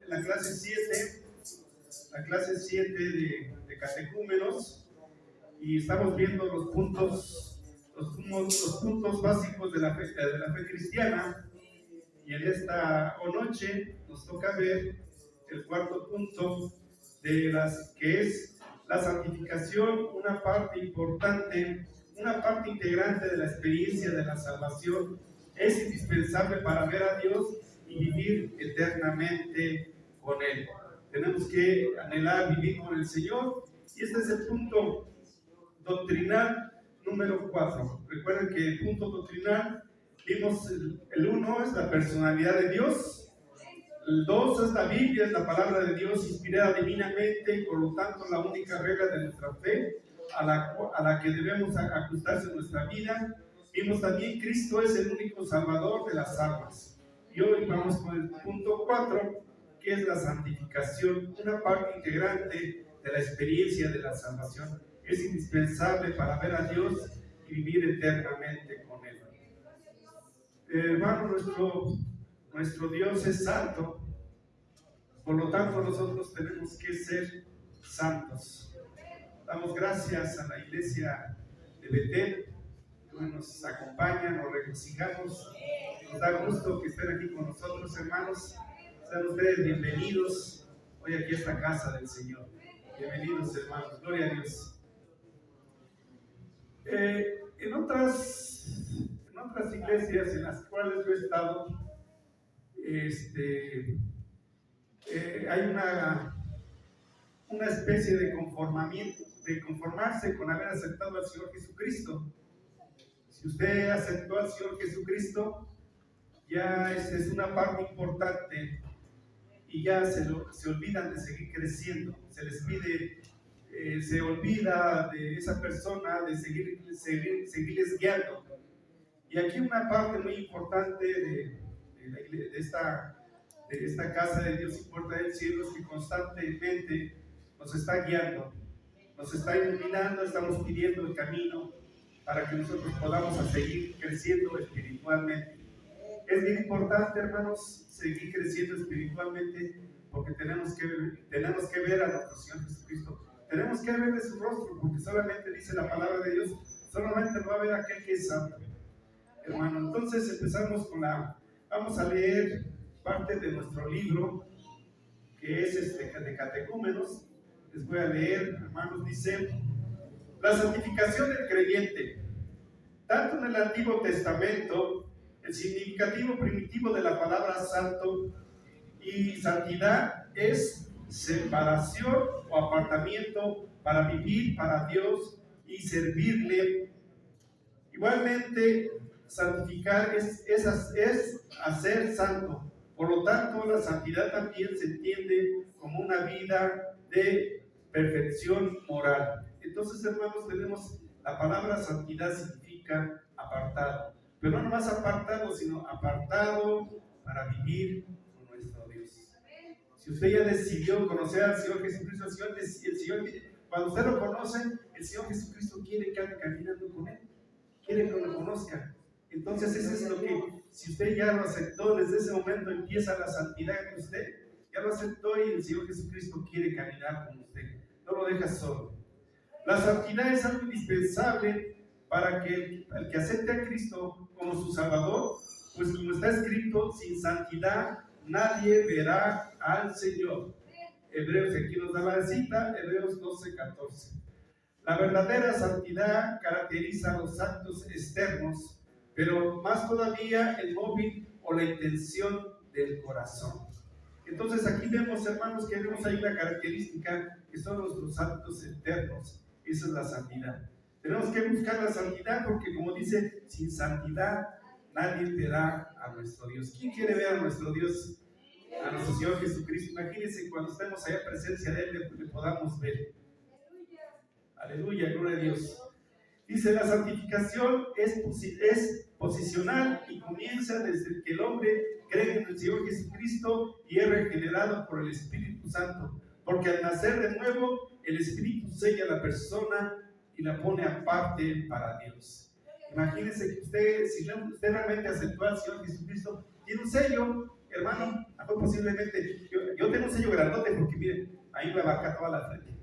en la clase 7 de catecúmenos, y estamos viendo los puntos básicos de la fe cristiana, y en esta noche nos toca ver el cuarto punto que es la santificación, una parte importante, una parte integrante de la experiencia de la salvación. Es indispensable para ver a Dios y vivir eternamente con Él. Tenemos que anhelar vivir con el Señor, y este es el punto doctrinal número 4. Recuerden que el punto doctrinal, vimos el 1 es la personalidad de Dios, el 2 es la Biblia, es la palabra de Dios inspirada divinamente, y por lo tanto la única regla de nuestra fe a la que debemos ajustarse en nuestra vida. Vimos también Cristo es el único salvador de las almas. Y hoy vamos con el punto 4, que es la santificación, una parte integrante de la experiencia de la salvación. Es indispensable para ver a Dios y vivir eternamente con Él. Hermano, nuestro Dios es santo, por lo tanto nosotros tenemos que ser santos. Damos gracias a la iglesia de Betel, que nos acompaña, nos regocijamos, nos da gusto que estén aquí con nosotros, hermanos. Sean ustedes bienvenidos hoy aquí a esta casa del Señor. Bienvenidos, hermanos, gloria a Dios. En otras iglesias en las cuales yo he estado, hay una especie de conformarse con haber aceptado al Señor Jesucristo. Si usted aceptó al Señor Jesucristo, ya es una parte importante, y ya se olvidan de seguir creciendo, se olvida de esa persona, de seguirles guiando. Y aquí una parte muy importante de esta casa de Dios y puerta del cielo es que constantemente nos está guiando, nos está iluminando, estamos pidiendo el camino para que nosotros podamos seguir creciendo espiritualmente. Es bien importante, hermanos, seguir creciendo espiritualmente, porque tenemos que ver a nuestro Señor Jesucristo. Tenemos que verle su rostro, porque solamente dice la palabra de Dios, solamente lo va a ver aquel que es santo. Hermano, entonces vamos a leer parte de nuestro libro, que es de catecúmenos. Les voy a leer, hermanos, dice: la santificación del creyente. Tanto en el Antiguo Testamento, el significativo primitivo de la palabra santo y santidad es separación o apartamiento para vivir para Dios y servirle. Igualmente, santificar es hacer santo. Por lo tanto, la santidad también se entiende como una vida de perfección moral. Entonces, hermanos, tenemos la palabra santidad, significa apartado, pero no nomás apartado, sino apartado para vivir con nuestro Dios. Si usted ya decidió conocer al Señor Jesucristo, cuando usted lo conoce, el Señor Jesucristo quiere que ande caminando con Él, quiere que lo conozca. Entonces eso es lo que, si usted ya lo aceptó, desde ese momento empieza la santidad en usted. Ya lo aceptó y el Señor Jesucristo quiere caminar con usted, no lo deja solo. La santidad es algo indispensable para que el que acepte a Cristo como su Salvador, pues como está escrito, sin santidad nadie verá al Señor. Hebreos, aquí nos da la cita, Hebreos 12:14. La verdadera santidad caracteriza los actos externos, pero más todavía el móvil o la intención del corazón. Entonces aquí vemos, hermanos, que vemos ahí la característica que son nuestros actos externos. Esa es la santidad. Tenemos que buscar la santidad porque, como dice, sin santidad nadie verá a nuestro Dios. ¿Quién quiere ver a nuestro Dios? A nuestro Señor Jesucristo. Imagínense cuando estemos allá en presencia de Él, le podamos ver. Aleluya, gloria a Dios. Dice, la santificación es posicional y comienza desde que el hombre cree en el Señor Jesucristo y es regenerado por el Espíritu Santo. Porque al nacer de nuevo, el Espíritu sella a la persona y la pone aparte para Dios. Imagínense que si usted realmente aceptó al Señor Jesucristo, tiene un sello. hermano, posiblemente, yo tengo un sello grandote porque miren, ahí me abarca toda la frente.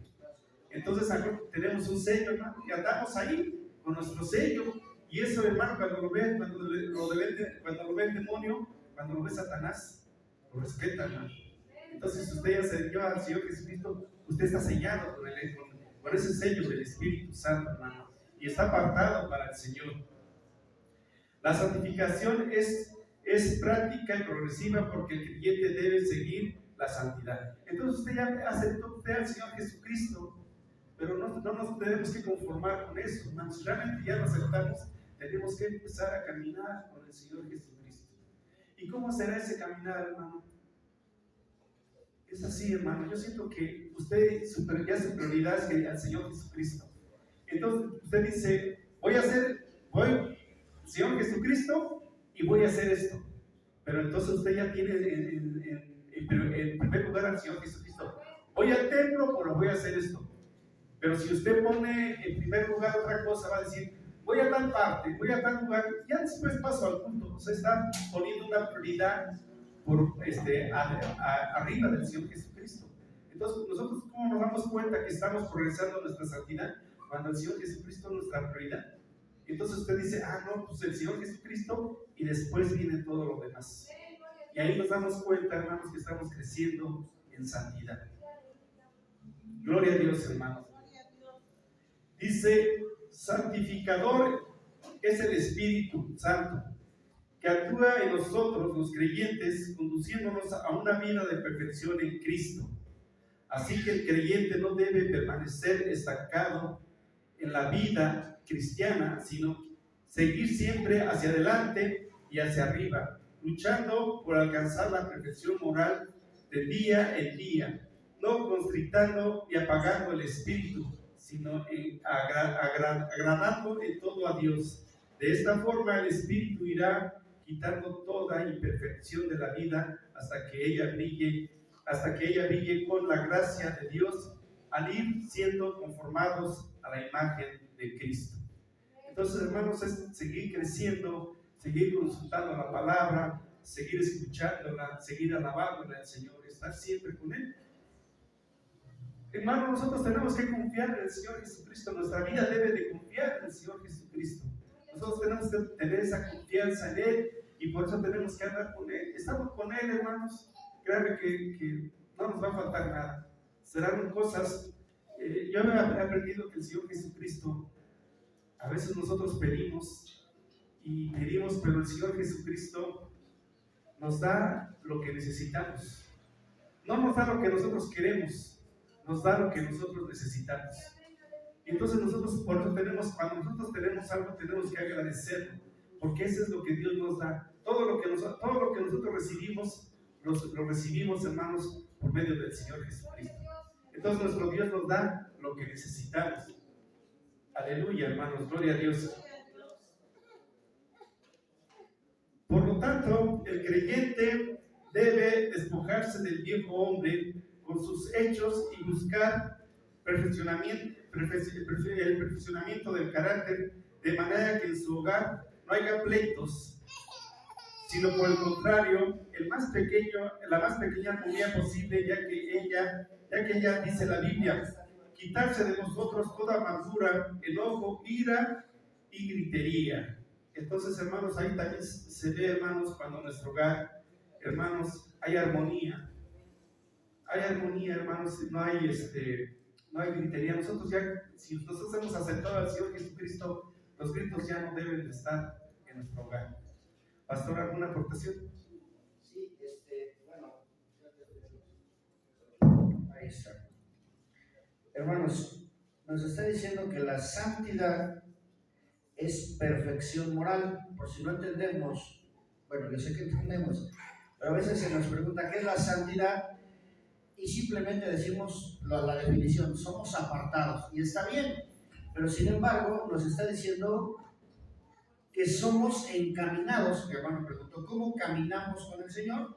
Entonces tenemos un sello, hermano, y andamos ahí con nuestro sello. Y eso, hermano, cuando lo ve el demonio, cuando lo ve Satanás, lo respeta, hermano. Entonces usted ya se dio al Señor Jesucristo, usted está sellado con ese sello del Espíritu Santo, hermano, y está apartado para el Señor. La santificación es práctica y progresiva porque el creyente debe seguir la santidad. Entonces usted ya aceptó al Señor Jesucristo, pero no nos tenemos que conformar con eso, hermano. Si realmente ya lo aceptamos, tenemos que empezar a caminar con el Señor Jesucristo. ¿Y cómo será ese caminar, hermano? Es así, hermano. Yo siento que usted ya su prioridad es que al Señor Jesucristo. Entonces usted dice, voy al Señor Jesucristo y voy a hacer esto. Pero entonces usted ya tiene en primer lugar al Señor Jesucristo. Voy al templo, pero voy a hacer esto. Pero si usted pone en primer lugar otra cosa, va a decir, voy a tal parte, voy a tal lugar, ya después paso al punto. Usted está poniendo una prioridad arriba del Señor Jesucristo. Entonces, nosotros, ¿cómo nos damos cuenta que estamos progresando en nuestra santidad? Cuando el Señor Jesucristo es nuestra prioridad. Entonces usted dice, no, pues el Señor Jesucristo y después viene todo lo demás. Y ahí nos damos cuenta, hermanos, que estamos creciendo en santidad. Gloria a Dios, hermanos. Dice, santificador es el Espíritu Santo, que actúa en nosotros, los creyentes, conduciéndonos a una vida de perfección en Cristo. Así que el creyente no debe permanecer estancado en la vida cristiana, sino seguir siempre hacia adelante y hacia arriba, luchando por alcanzar la perfección moral de día en día, no constrictando y apagando el espíritu, sino agradando en todo a Dios. De esta forma el espíritu irá quitando toda imperfección de la vida hasta que ella brille con la gracia de Dios, al ir siendo conformados a la imagen de Cristo. Entonces, hermanos, es seguir creciendo, seguir consultando la palabra, seguir escuchándola, seguir alabándola al Señor, estar siempre con Él. Hermanos, nosotros tenemos que confiar en el Señor Jesucristo. Nuestra vida debe de confiar en el Señor Jesucristo. Nosotros tenemos que tener esa confianza en Él y por eso tenemos que andar con Él. Estamos con Él, hermanos. Créanme que no nos va a faltar nada. Serán cosas. Yo he aprendido que el Señor Jesucristo, a veces nosotros pedimos, pero el Señor Jesucristo nos da lo que necesitamos. No nos da lo que nosotros queremos, nos da lo que nosotros necesitamos. Y entonces nosotros, cuando nosotros tenemos algo, tenemos que agradecerlo, porque eso es lo que Dios nos da. Todo lo que nosotros recibimos, lo recibimos, hermanos, por medio del Señor Jesucristo. Entonces nuestro Dios nos da lo que necesitamos. Aleluya, hermanos, gloria a Dios. Por lo tanto, el creyente debe despojarse del viejo hombre con sus hechos y buscar el perfeccionamiento del carácter, de manera que en su hogar no haya pleitos, sino por el contrario, la más pequeña armonía posible, ya que ella dice la Biblia, quitarse de vosotros toda amargura, enojo, ira y gritería. Entonces, hermanos, ahí también se ve, hermanos, cuando en nuestro hogar, hermanos, hay armonía. Hay armonía, hermanos, no hay gritería. Si nosotros hemos aceptado al Señor Jesucristo, los gritos ya no deben de estar en nuestro hogar. Pastor, ¿alguna aportación? Sí, bueno, ahí está. Hermanos, nos está diciendo que la santidad es perfección moral. Por si no entendemos, bueno, yo sé que entendemos, pero a veces se nos pregunta qué es la santidad y simplemente decimos la definición, somos apartados, y está bien, pero sin embargo nos está diciendo que somos encaminados. Mi hermano preguntó, ¿cómo caminamos con el Señor?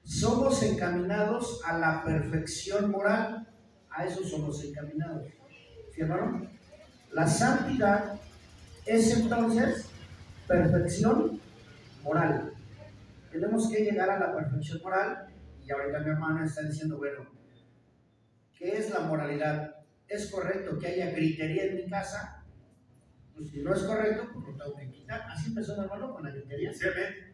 Somos encaminados a la perfección moral, a eso somos encaminados. ¿Sí, hermano? La santidad es entonces perfección moral. Tenemos que llegar a la perfección moral. Y ahorita mi hermana está diciendo, bueno, ¿qué es la moralidad? ¿Es correcto que haya gritería en mi casa? Pues si no es correcto, pues lo tengo que quitar. Así empezó mi hermano con la gritería. Sí, amén.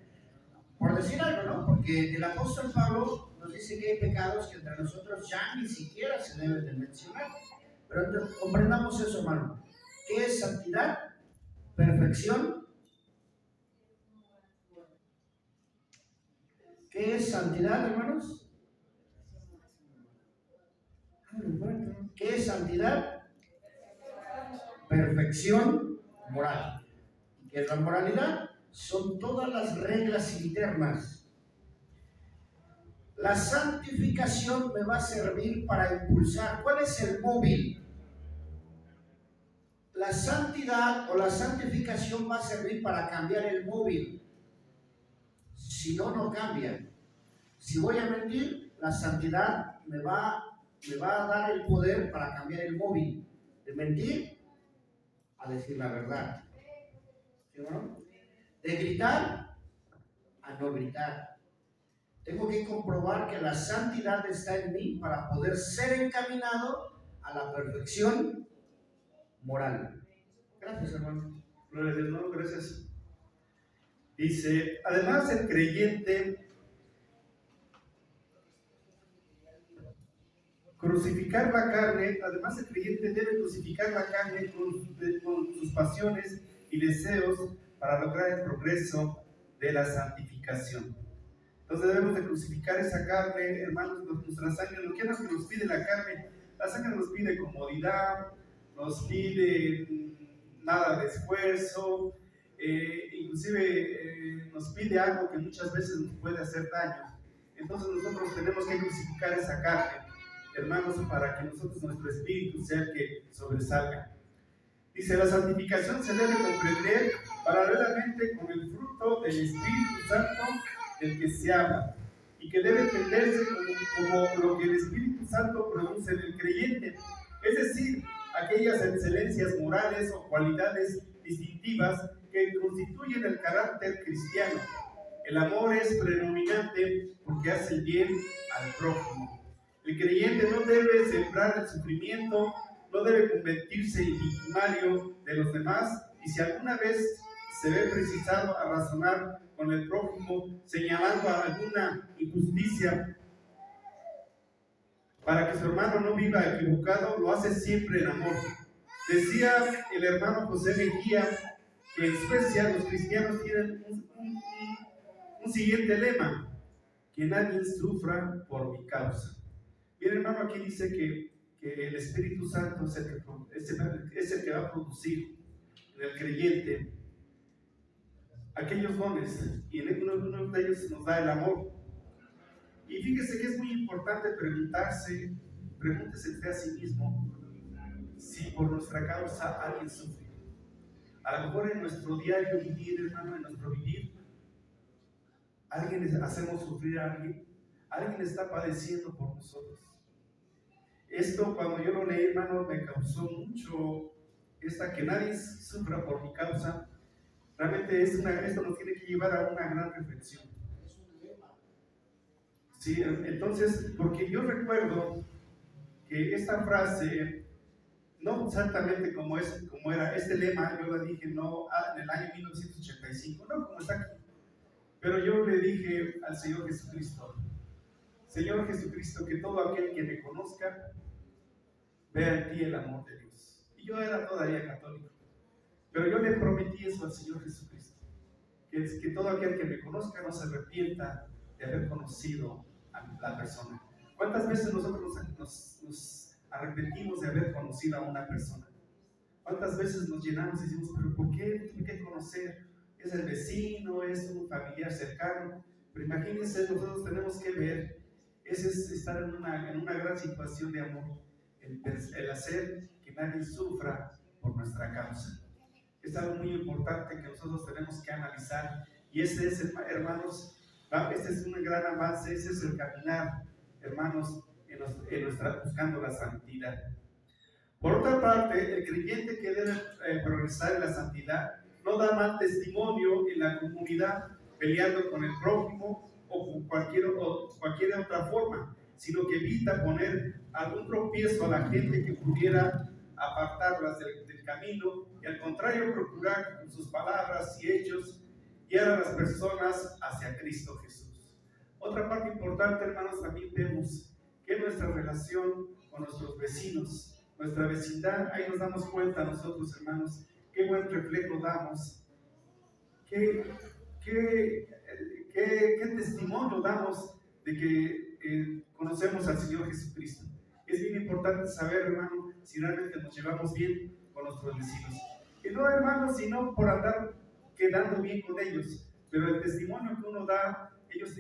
Por decir algo, ¿no? Porque el apóstol Pablo nos dice que hay pecados que entre nosotros ya ni siquiera se deben de mencionar. Pero entonces, comprendamos eso, hermano. ¿Qué es santidad? Perfección. ¿Qué es santidad, hermanos? ¿Qué es santidad? Perfección moral. ¿Qué es la moralidad? Son todas las reglas internas. La santificación me va a servir para impulsar. ¿Cuál es el móvil? La santidad o la santificación va a servir para cambiar el móvil. Si no, no cambia. Si voy a mentir, la santidad me va a dar el poder para cambiar el móvil. De mentir a decir la verdad. ¿Sí o no? De gritar a no gritar. Tengo que comprobar que la santidad está en mí para poder ser encaminado a la perfección moral. Gracias, hermano. Gloria a Dios, no, gracias. Dice, además el creyente crucificar la carne, además el creyente debe crucificar la carne con sus pasiones y deseos para lograr el progreso de la santificación. Entonces debemos de crucificar esa carne, hermanos, nuestra sangre. Lo que nos pide la carne, la sangre nos pide comodidad, nos pide nada de esfuerzo, inclusive nos pide algo que muchas veces nos puede hacer daño. Entonces nosotros tenemos que crucificar esa carne, hermanos, para que nuestro espíritu sea el que sobresalga. Dice, la santificación se debe comprender paralelamente con el fruto del Espíritu Santo del que se habla, y que debe entenderse como lo que el Espíritu Santo produce en el creyente, es decir, aquellas excelencias morales o cualidades distintivas que constituyen el carácter cristiano. El amor es predominante porque hace el bien al prójimo. El creyente no debe sembrar el sufrimiento, no debe convertirse en victimario de los demás, y si alguna vez se ve precisado a razonar con el prójimo, señalando a alguna injusticia para que su hermano no viva equivocado, lo hace siempre en amor. Decía el hermano José Mejía que en Suecia los cristianos tienen un siguiente lema: que nadie sufra por mi causa. Bien, hermano, aquí dice que el Espíritu Santo es el que va a producir en el creyente aquellos dones, y en uno de ellos nos da el amor. Y fíjese que es muy importante pregúntese usted a sí mismo si por nuestra causa alguien sufre. A lo mejor en nuestro diario vivir, hermano, en nuestro vivir, hacemos sufrir a alguien está padeciendo por nosotros. Esto, cuando yo lo leí, hermano, me causó mucho que nadie sufra por mi causa. Realmente esto nos tiene que llevar a una gran reflexión. Sí, entonces, porque yo recuerdo que esta frase, no exactamente como era este lema, yo la dije no en el año 1985, no como está aquí, pero yo le dije al Señor Jesucristo, Señor Jesucristo, que todo aquel que me conozca vea en ti el amor de Dios. Y yo era todavía católico, pero yo le prometí eso al Señor Jesucristo, que todo aquel que me conozca no se arrepienta de haber conocido a la persona. ¿Cuántas veces nosotros nos arrepentimos de haber conocido a una persona? ¿Cuántas veces nos llenamos y decimos, pero ¿por qué tuve que conocer? Es el vecino, es un familiar cercano. Pero imagínense, nosotros tenemos que ver, ese es estar en una gran situación de amor, el hacer que nadie sufra por nuestra causa. Es algo muy importante que nosotros tenemos que analizar, y ese es, hermanos, este es un gran avance, ese es el caminar, hermanos, buscando la santidad. Por otra parte, el creyente que debe progresar en la santidad no da mal testimonio en la comunidad peleando con el prójimo o con cualquier otra forma, sino que evita poner algún tropiezo a la gente que pudiera apartarlas del camino, y al contrario procurar con sus palabras y hechos guiar a las personas hacia Cristo Jesús. Otra parte importante, hermanos, también vemos que nuestra relación con nuestros vecinos, nuestra vecindad, ahí nos damos cuenta nosotros, hermanos, qué buen reflejo damos, qué testimonio damos de que conocemos al Señor Jesucristo. Es bien importante saber, hermano, si realmente nos llevamos bien con nuestros vecinos. Y no, hermano, sino por andar quedando bien con ellos, pero el testimonio que uno da, ellos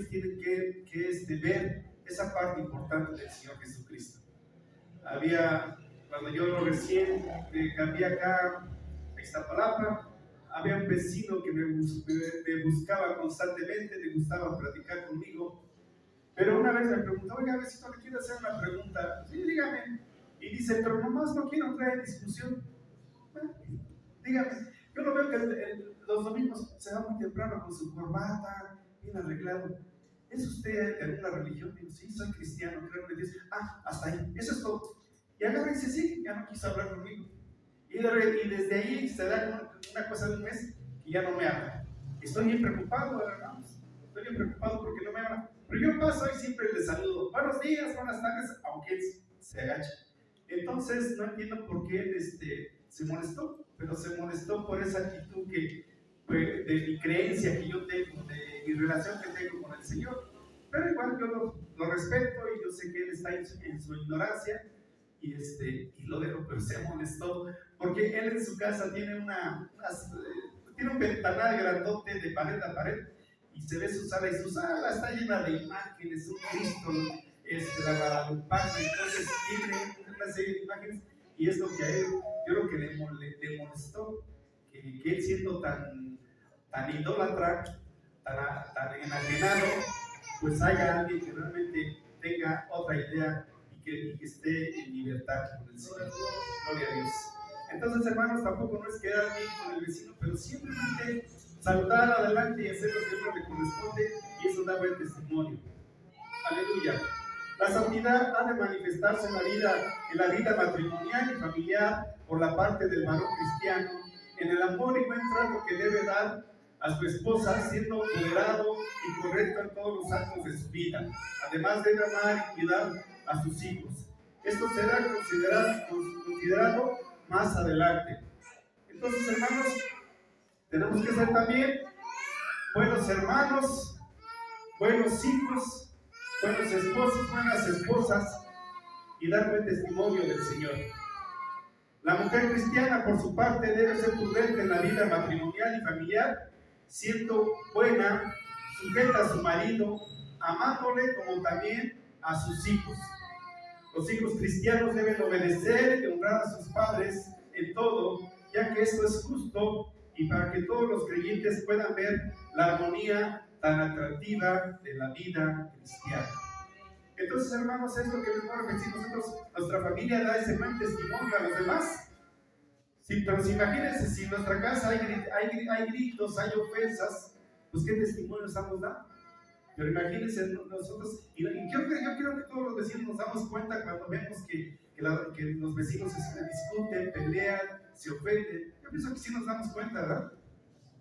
tienen que ver esa parte importante del Señor Jesucristo. Cuando yo recién cambié acá a Iztapalapa, había un vecino que me buscaba constantemente, le gustaba platicar conmigo, pero una vez me preguntó: oiga, vecino, le quiero hacer una pregunta. Sí, dígame. Y dice: pero nomás no quiero entrar en discusión. Bueno, dígame. Yo lo veo que los domingos se va muy temprano con su corbata, bien arreglado. ¿Es usted de alguna religión? Digo: sí, soy cristiano, creo en Dios. Ah, hasta ahí, eso es todo. Y agarra y dice: sí, ya no quiso hablar conmigo. Y desde ahí se da una cosa de un mes que ya no me habla. Estoy bien preocupado, hermanos. Estoy bien preocupado porque no me habla. Pero yo paso y siempre le saludo: buenos días, buenas tardes, aunque él se agacha. Entonces no entiendo por qué él se molestó, pero se molestó por esa actitud de mi creencia que yo tengo, de mi relación que tengo con el Señor. Pero igual yo lo respeto y yo sé que él está en su ignorancia y lo dejo, pero se molestó porque él en su casa tiene un ventanal grandote de pared a pared y se ve su sala, y su sala está llena de imágenes, un Cristo, la Guadalupana, entonces tiene una serie de imágenes, y es lo que a él, yo creo que le molestó, que él siendo tan idólatra, tan enajenado, pues haya alguien que realmente tenga otra idea y que esté en libertad con el Señor. Gloria a Dios. Entonces, hermanos, tampoco no es quedar bien con el vecino, pero simplemente saltar adelante y hacer lo que a uno le corresponde, y eso da buen testimonio. Aleluya. La santidad ha de manifestarse en la vida matrimonial y familiar por la parte del varón cristiano, en el amor y buen trato que debe dar a su esposa, siendo moderado y correcto en todos los actos de su vida. Además, debe amar y cuidar a sus hijos. Esto será considerado más adelante. Entonces, hermanos, tenemos que ser también buenos hermanos, buenos hijos, buenos esposos, buenas esposas, y dar buen testimonio del Señor. La mujer cristiana, por su parte, debe ser prudente en la vida matrimonial y familiar, siendo buena, sujeta a su marido, amándole como también a sus hijos. Los hijos cristianos deben obedecer y honrar a sus padres en todo, ya que esto es justo, y para que todos los creyentes puedan ver la armonía tan atractiva de la vida cristiana. Entonces, hermanos, es lo que les voy a repetir. Nuestra familia da ese buen testimonio a los demás. Sí, pero imagínense, si en nuestra casa hay gritos, hay ofensas, pues ¿qué testimonio estamos dando? Pero imagínense nosotros, y yo quiero que todos los vecinos nos damos cuenta cuando vemos que los vecinos se discuten, pelean, se ofenden. Yo pienso que sí nos damos cuenta, ¿verdad?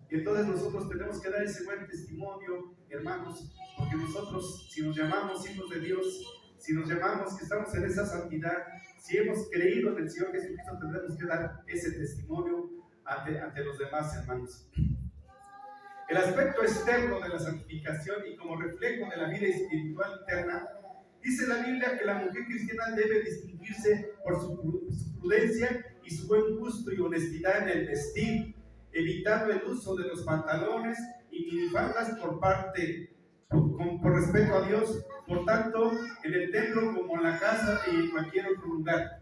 Y entonces nosotros tenemos que dar ese buen testimonio, hermanos, porque nosotros, si nos llamamos hijos de Dios, si nos llamamos que estamos en esa santidad, si hemos creído en el Señor Jesucristo, tendremos que dar ese testimonio ante los demás, hermanos. El aspecto externo de la santificación y como reflejo de la vida espiritual interna, dice la Biblia que la mujer cristiana debe distinguirse por su prudencia y su buen gusto y honestidad en el vestir, evitando el uso de los pantalones y minifaldas por respeto a Dios, por tanto, en el templo como en la casa y en cualquier otro lugar.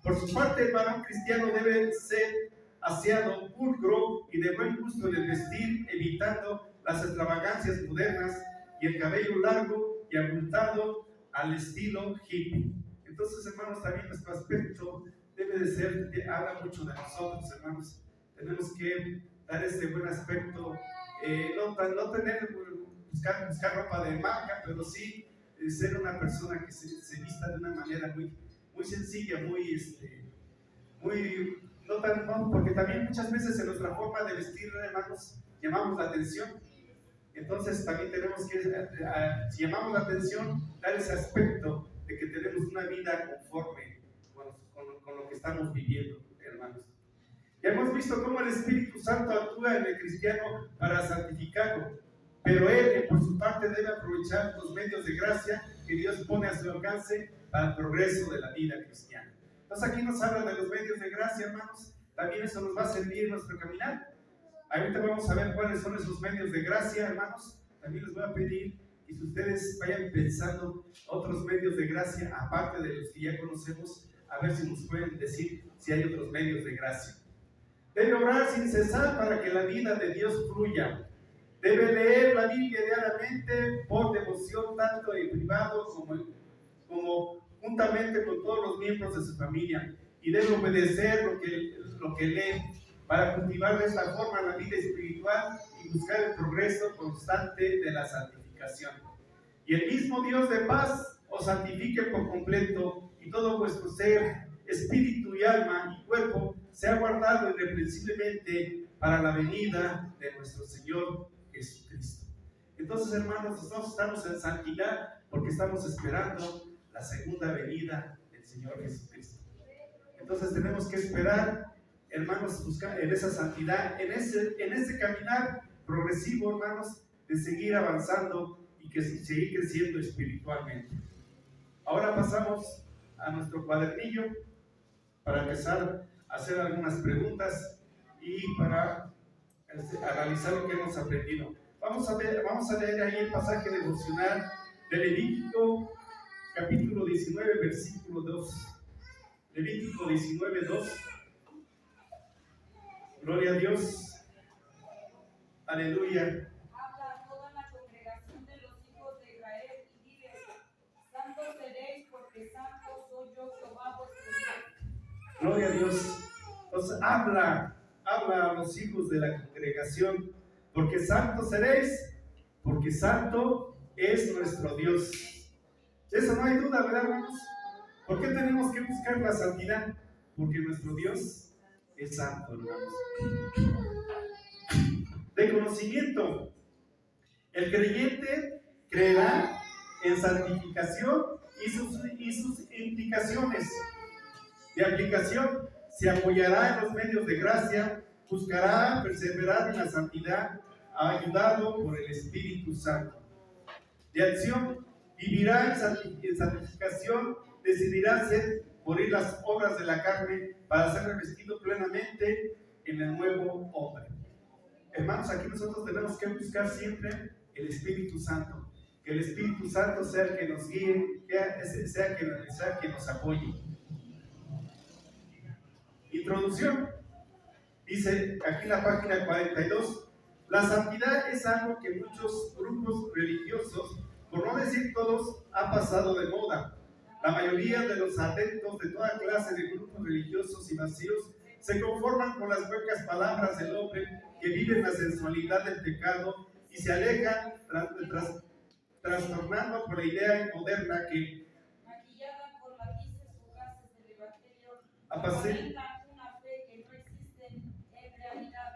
Por su parte, el varón cristiano debe ser aseado, pulcro y de buen gusto en el vestir, evitando las extravagancias modernas y el cabello largo y abultado al estilo hippie. Entonces, hermanos, también nuestro aspecto debe de ser, habla mucho de nosotros, hermanos. Tenemos que dar este buen aspecto no tener, buscar ropa de marca, pero sí ser una persona que se vista de una manera muy sencilla, porque también muchas veces en nuestra forma de vestir, hermanos, llamamos la atención. Entonces también tenemos que, si llamamos la atención, dar ese aspecto de que tenemos una vida conforme con lo que estamos viviendo, hermanos. Ya hemos visto cómo el Espíritu Santo actúa en el cristiano para santificarlo, pero él, por su parte, debe aprovechar los medios de gracia que Dios pone a su alcance para el progreso de la vida cristiana. Entonces aquí nos habla de los medios de gracia, hermanos. También eso nos va a servir en nuestro caminar. Ahorita vamos a ver cuáles son esos medios de gracia, hermanos. También les voy a pedir que si ustedes vayan pensando otros medios de gracia, aparte de los que ya conocemos, a ver si nos pueden decir si hay otros medios de gracia. Debe orar sin cesar para que la vida de Dios fluya. Debe leer la Biblia diariamente por devoción, tanto en privado como juntamente con todos los miembros de su familia. Y debe obedecer lo que lee para cultivar de esta forma la vida espiritual y buscar el progreso constante de la santificación. Y el mismo Dios de paz os santifique por completo, y todo vuestro ser, espíritu y alma y cuerpo sea guardado irreprensiblemente para la venida de nuestro Señor Jesucristo. Entonces, hermanos, nosotros estamos en santidad porque estamos esperando la segunda venida del Señor Jesucristo. Entonces tenemos que esperar, hermanos, buscar en esa santidad, en ese caminar progresivo, hermanos, de seguir avanzando y que seguir creciendo espiritualmente. Ahora pasamos a nuestro cuadernillo para empezar a hacer algunas preguntas y para analizar lo que hemos aprendido. Vamos a leer ahí el pasaje devocional de Levítico capítulo 19, versículo 2. Levítico 19, 2. Gloria a Dios. Aleluya. Habla a toda la congregación de los hijos de Israel y diles: santos seréis, porque santo soy yo, Jehová vuestro Dios. Gloria a Dios. Entonces habla a los hijos de la congregación, porque santos seréis, porque santo es nuestro Dios. De eso no hay duda, ¿verdad, hermanos? ¿Por qué tenemos que buscar la santidad? Porque nuestro Dios es santo, hermanos. De conocimiento. El creyente creerá en santificación y sus implicaciones. De aplicación, se apoyará en los medios de gracia, buscará perseverar en la santidad, ayudado por el Espíritu Santo. De acción, vivirá en santificación, decidirá morir las obras de la carne para ser revestido plenamente en el nuevo hombre. Hermanos, aquí nosotros tenemos que buscar siempre el Espíritu Santo. Que el Espíritu Santo sea el que nos guíe, sea quien nos apoye. Introducción. Dice aquí en la página 42, la santidad es algo que muchos grupos religiosos, por no decir todos, ha pasado de moda. La mayoría de los adeptos de toda clase de grupos religiosos y vacíos se conforman con las huecas palabras del hombre que vive la sensualidad del pecado y se alejan trastornando por la idea moderna que, maquillada por matices fugaces del evangelio, apacenta una fe que no existe en realidad.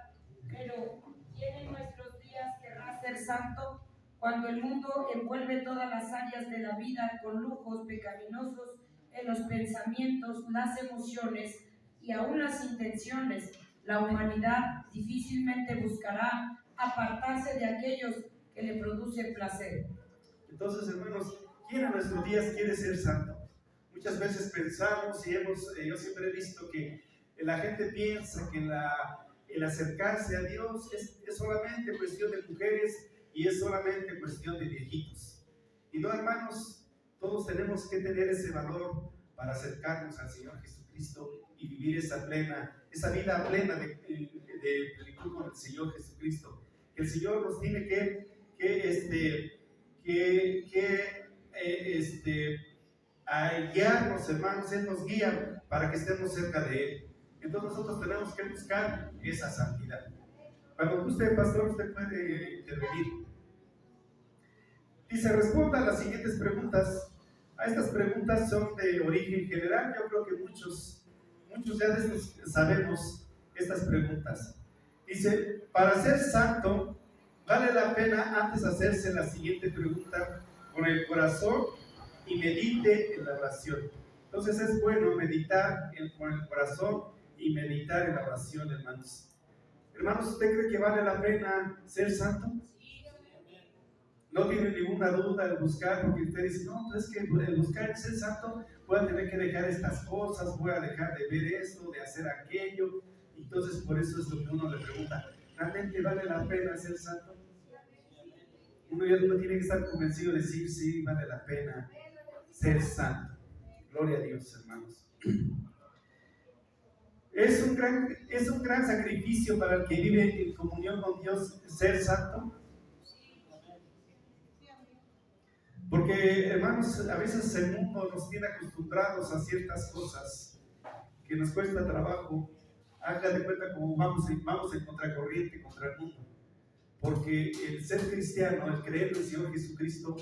Pero ¿quién en nuestros días querrá ser santo cuando el mundo envuelve todas las áreas de la vida con lujos pecaminosos en los pensamientos, las emociones y aún las intenciones? La humanidad difícilmente buscará apartarse de aquellos que le producen placer. Entonces, hermanos, ¿quién en nuestros días quiere ser santo? Muchas veces pensamos y yo siempre he visto que la gente piensa que el acercarse a Dios es solamente cuestión de mujeres y es solamente cuestión de viejitos. Y no, hermanos, todos tenemos que tener ese valor para acercarnos al Señor Jesucristo y vivir esa vida plena de plenitud con el Señor Jesucristo. Que el Señor nos tiene que guiarnos, hermanos. Él nos guía para que estemos cerca de Él. Entonces nosotros tenemos que buscar esa santidad. Cuando usted, pastor, usted puede intervenir. Dice, responda a las siguientes preguntas. A estas preguntas son de origen general. Yo creo que muchos ya de estos sabemos estas preguntas. Dice, para ser santo, vale la pena antes hacerse la siguiente pregunta con el corazón y medite en la oración. Entonces es bueno meditar con el corazón y meditar en la oración, hermanos. Hermanos, ¿usted cree que vale la pena ser santo? No tiene ninguna duda de buscar, porque usted dice, no, es que el buscar ser santo, voy a tener que dejar estas cosas, voy a dejar de ver esto, de hacer aquello. Entonces, por eso es lo que uno le pregunta, ¿realmente vale la pena ser santo? Uno ya no tiene que estar convencido de decir, sí, vale la pena ser santo. Gloria a Dios, hermanos. Es un gran sacrificio para el que vive en comunión con Dios ser santo. Porque, hermanos, a veces el mundo nos tiene acostumbrados a ciertas cosas que nos cuesta trabajo. Haga de cuenta como vamos en contracorriente contra el mundo. Porque el ser cristiano, el creer en el Señor Jesucristo,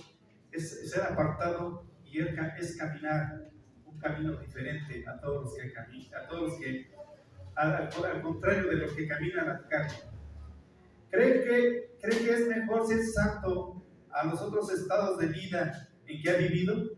es ser apartado y es caminar un camino diferente a todos los que caminan, a todos los que, al contrario de los que caminan a la carne. ¿Cree que es mejor ser santo a los otros estados de vida en que ha vivido?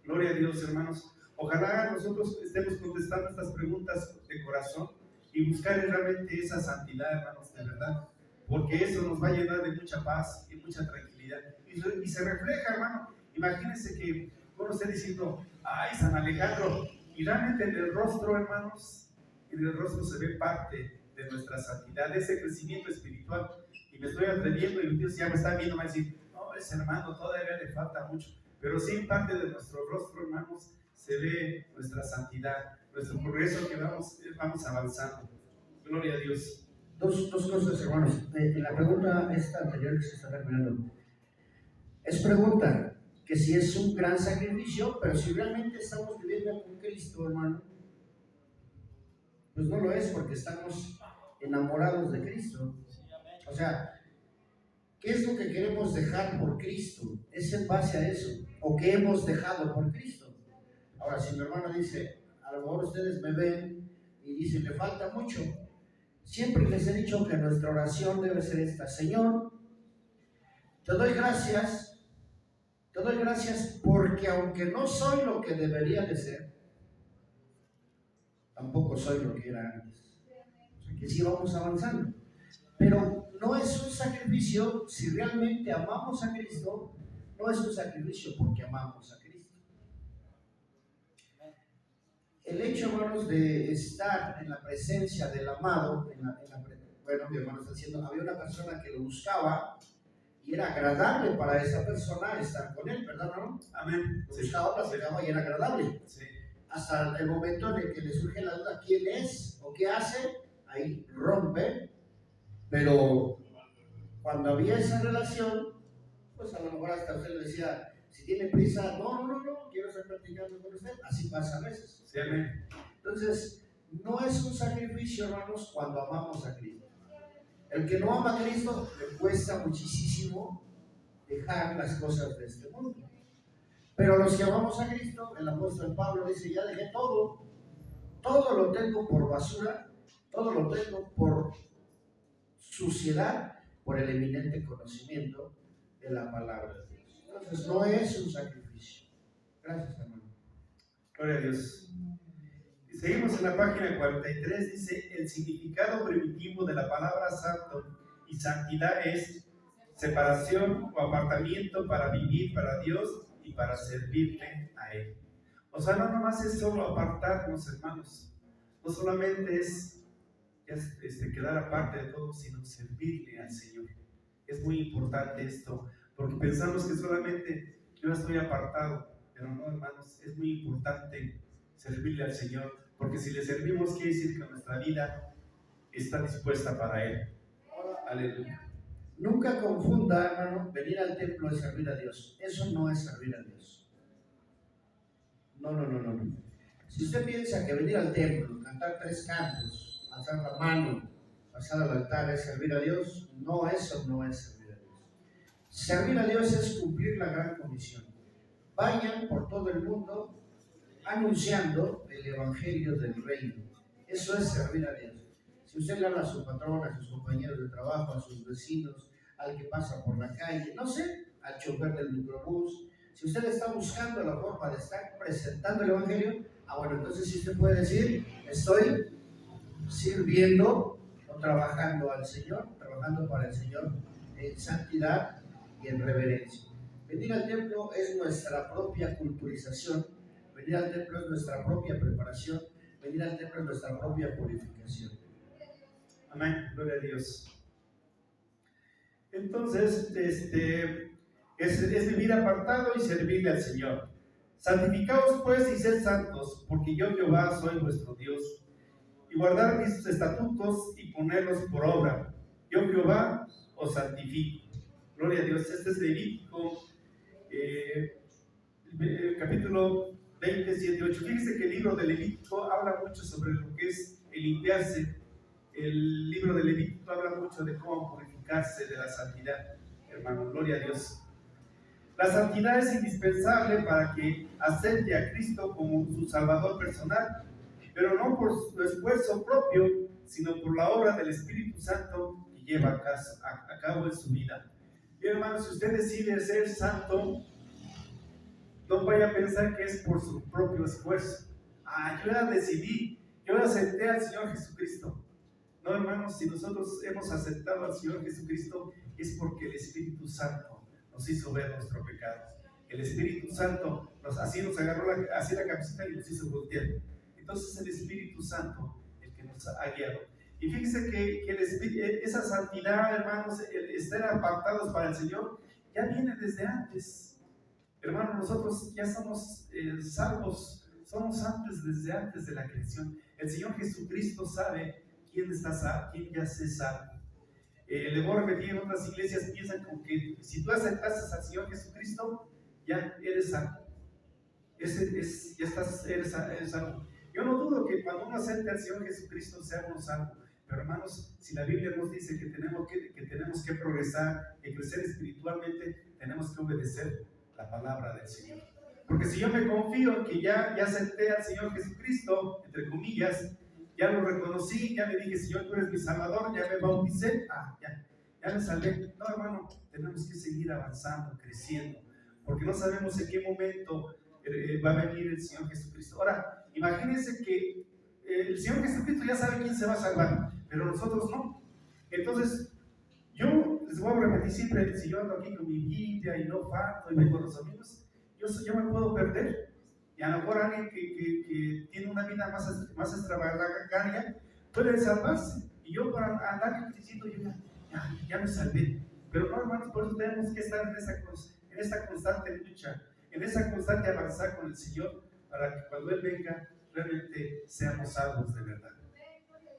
Gloria a Dios, hermanos. Ojalá nosotros estemos contestando estas preguntas de corazón y buscar realmente esa santidad, hermanos, de verdad, porque eso nos va a llenar de mucha paz y mucha tranquilidad. Y se refleja, hermano. Imagínense que uno esté diciendo, ay, San Alejandro, y realmente en el rostro, hermanos, en el rostro se ve parte de nuestra santidad, ese crecimiento espiritual. Y me estoy atreviendo y Dios ya me está viendo, me va a decir, no, ese hermano todavía le falta mucho. Pero sí, en parte de nuestro rostro, hermanos, se ve nuestra santidad, nuestro progreso que vamos avanzando. Gloria a Dios. Dos cosas, hermanos. La pregunta esta anterior que se está terminando. Es pregunta que si es un gran sacrificio, pero si realmente estamos viviendo con Cristo, hermano, pues no lo es, porque estamos enamorados de Cristo. O sea, ¿qué es lo que queremos dejar por Cristo? Es en base a eso. ¿O qué hemos dejado por Cristo? Ahora, si mi hermano dice, a lo mejor ustedes me ven y dicen, le falta mucho. Siempre les he dicho que nuestra oración debe ser esta: Señor, te doy gracias porque aunque no soy lo que debería de ser, tampoco soy lo que era antes. O sea, que sí vamos avanzando. Pero no es un sacrificio, si realmente amamos a Cristo, no es un sacrificio porque amamos a Cristo. El hecho, hermanos, de estar en la presencia del amado, bueno, mi hermano está diciendo, había una persona que lo buscaba y era agradable para esa persona estar con él, ¿verdad, no? Amén. Lo buscaba, platicaba y era agradable. Sí. Hasta el momento en el que le surge la duda, ¿quién es o qué hace? Ahí rompe. Pero cuando había esa relación, pues a lo mejor hasta usted le decía, si tiene prisa, no, quiero estar platicando con usted. Así pasa a veces. Sí, amén. Entonces, no es un sacrificio, hermanos, cuando amamos a Cristo. El que no ama a Cristo le cuesta muchísimo dejar las cosas de este mundo. Pero los que amamos a Cristo, el apóstol Pablo dice, ya dejé todo lo tengo por basura, todo lo tengo por suciedad, por el eminente conocimiento de la palabra de Dios. Entonces no es un sacrificio. Gracias, hermano. Gloria a Dios. Y seguimos en la página 43, dice, el significado primitivo de la palabra santo y santidad es separación o apartamiento para vivir para Dios y para servirle a Él. O sea, no nomás es solo apartarnos, hermanos. No solamente es quedar aparte de todo, sino servirle al Señor. Es muy importante esto, porque pensamos que solamente yo estoy apartado, pero no, hermanos, es muy importante servirle al Señor, porque si le servimos quiere decir que nuestra vida está dispuesta para Él. Aleluya. Nunca confunda, hermano, venir al templo de servir a Dios. Eso no es servir a Dios. No. Si usted piensa que venir al templo, cantar 3 cantos, alzar la mano, pasar al altar es servir a Dios. No, eso no es servir a Dios. Servir a Dios es cumplir la gran comisión. Vayan por todo el mundo anunciando el evangelio del reino. Eso es servir a Dios. Si usted le habla a su patrón, a sus compañeros de trabajo, a sus vecinos, al que pasa por la calle, no sé, al chofer del microbús, si usted está buscando la forma de estar presentando el evangelio, bueno, entonces sí usted puede decir, estoy sirviendo o trabajando al Señor, trabajando para el Señor en santidad y en reverencia. Venir al templo es nuestra propia culturización, venir al templo es nuestra propia preparación, venir al templo es nuestra propia purificación. Amén, gloria a Dios. Entonces, es vivir apartado y servirle al Señor. Santificaos pues y sed santos, porque yo Jehová soy vuestro Dios. Y guardar mis estatutos y ponerlos por obra. Yo Jehová os santifico. Gloria a Dios. Este es Levítico, capítulo 27, 8. Fíjense que el libro de Levítico habla mucho sobre lo que es el limpiarse. El libro de Levítico habla mucho de cómo purificarse de la santidad, hermano. Gloria a Dios. La santidad es indispensable para que acepte a Cristo como su Salvador personal, pero no por su esfuerzo propio, sino por la obra del Espíritu Santo que lleva a cabo en su vida. Y hermano, si usted decide ser santo, no vaya a pensar que es por su propio esfuerzo. Yo ya decidí, yo acepté al Señor Jesucristo. No, hermanos, si nosotros hemos aceptado al Señor Jesucristo, es porque el Espíritu Santo nos hizo ver nuestro pecado. El Espíritu Santo así nos agarró así la camiseta y nos hizo voltear. Entonces el Espíritu Santo el que nos ha guiado. Y fíjense que esa santidad, hermanos, el estar apartados para el Señor, ya viene desde antes. Hermanos, nosotros ya somos salvos, somos santos desde antes de la creación. El Señor Jesucristo sabe quién está salvo, quién ya se salva. Le voy a repetir, en otras iglesias piensan como que si tú aceptaste al Señor Jesucristo, ya eres salvo. Eres salvo. Yo no dudo que cuando uno acepte al Señor Jesucristo sea uno salvo. Pero hermanos, si la Biblia nos dice que tenemos que progresar, que crecer espiritualmente, tenemos que obedecer la palabra del Señor. Porque si yo me confío en que ya acepté al Señor Jesucristo, entre comillas, ya lo reconocí, ya le dije, Señor, tú eres mi Salvador, ya me bauticé, ya me salvé. No, hermano, tenemos que seguir avanzando, creciendo, porque no sabemos en qué momento va a venir el Señor Jesucristo. Ahora, imagínense que el Señor Jesucristo ya sabe quién se va a salvar, pero nosotros no. Entonces, yo les voy a repetir siempre, si yo ando aquí con mi Biblia y no falto y vengo con los amigos, yo me puedo perder. Y a lo mejor alguien que tiene una vida más extravagante puede salvarse. Y yo para andar diciendo, yo ya me salvé. Pero no, hermanos, por eso tenemos que estar en esa constante lucha, en esa constante avanzar con el Señor, para que cuando Él venga, realmente seamos salvos de verdad.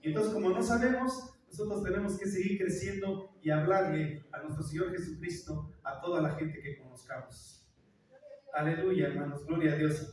Y entonces, como no sabemos, nosotros tenemos que seguir creciendo y hablarle a nuestro Señor Jesucristo a toda la gente que conozcamos. Aleluya, hermanos, gloria a Dios.